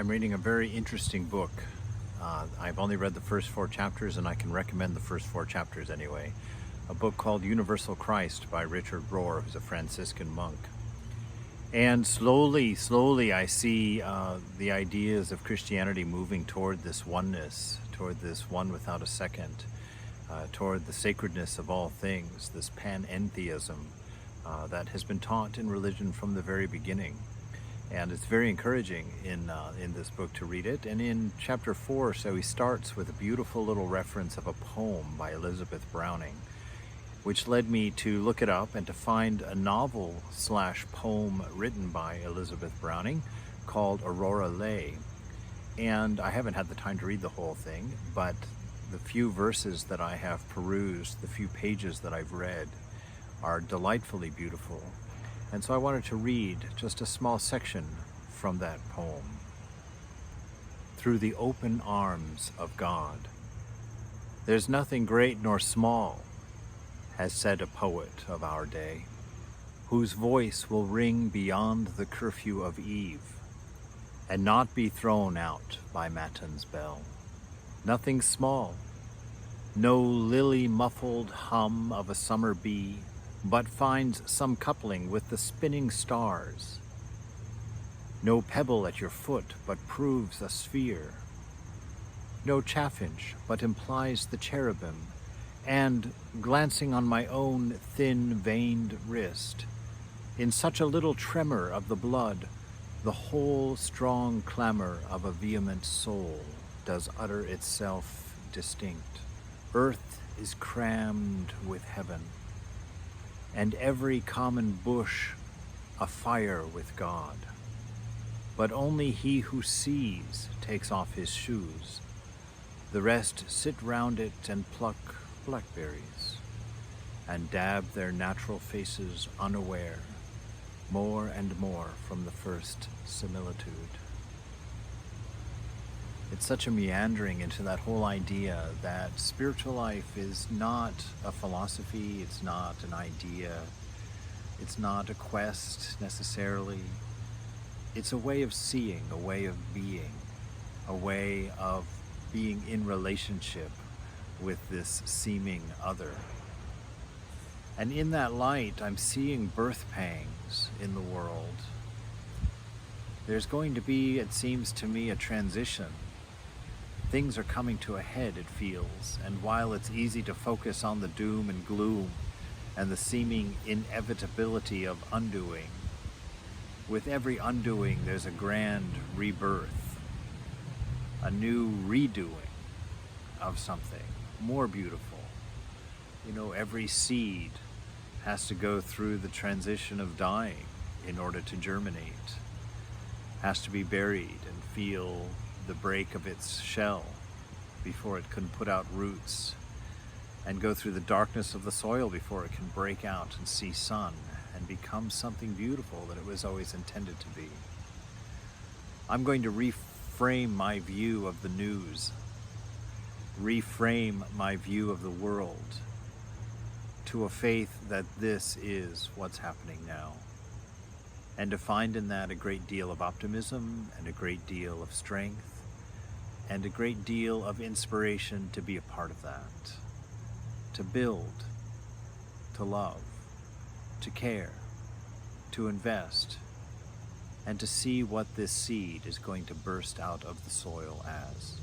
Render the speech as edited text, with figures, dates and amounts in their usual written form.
I'm reading a very interesting book. I've only read the first 4 chapters, and I can recommend the first 4 chapters anyway. A book called Universal Christ by Richard Rohr, who's a Franciscan monk. And slowly I see the ideas of Christianity moving toward this oneness, toward this one without a second, toward the sacredness of all things, this panentheism that has been taught in religion from the very beginning. And it's very encouraging in this book to read it. And in chapter 4, so he starts with a beautiful little reference of a poem by Elizabeth Browning, which led me to look it up and to find a novel/poem written by Elizabeth Browning called Aurora Leigh. And I haven't had the time to read the whole thing, but the few verses that I have perused, the few pages that I've read, are delightfully beautiful. And so I wanted to read just a small section from that poem. Through the open arms of God. There's nothing great nor small, has said a poet of our day, whose voice will ring beyond the curfew of eve, and not be thrown out by matin's bell. Nothing small, no lily-muffled hum of a summer bee, but finds some coupling with the spinning stars. No pebble at your foot, but proves a sphere. No chaffinch, but implies the cherubim, and, glancing on my own thin-veined wrist, in such a little tremor of the blood, the whole strong clamor of a vehement soul does utter itself distinct. Earth is crammed with heaven, and every common bush afire with God. But only he who sees takes off his shoes. The rest sit round it and pluck blackberries, and dab their natural faces unaware, more and more from the first similitude. It's such a meandering into that whole idea that spiritual life is not a philosophy, it's not an idea, it's not a quest necessarily. It's a way of seeing, a way of being in relationship with this seeming other. And in that light, I'm seeing birth pangs in the world. There's going to be, it seems to me, a transition. Things are coming to a head, it feels, and while it's easy to focus on the doom and gloom and the seeming inevitability of undoing, with every undoing there's a grand rebirth, a new redoing of something more beautiful. You know, every seed has to go through the transition of dying in order to germinate, has to be buried and feel the break of its shell before it can put out roots, and go through the darkness of the soil before it can break out and see sun and become something beautiful that it was always intended to be. I'm going to reframe my view of the news, reframe my view of the world to a faith that this is what's happening now, and to find in that a great deal of optimism and a great deal of strength and a great deal of inspiration to be a part of that, to build, to love, to care, to invest, and to see what this seed is going to burst out of the soil as.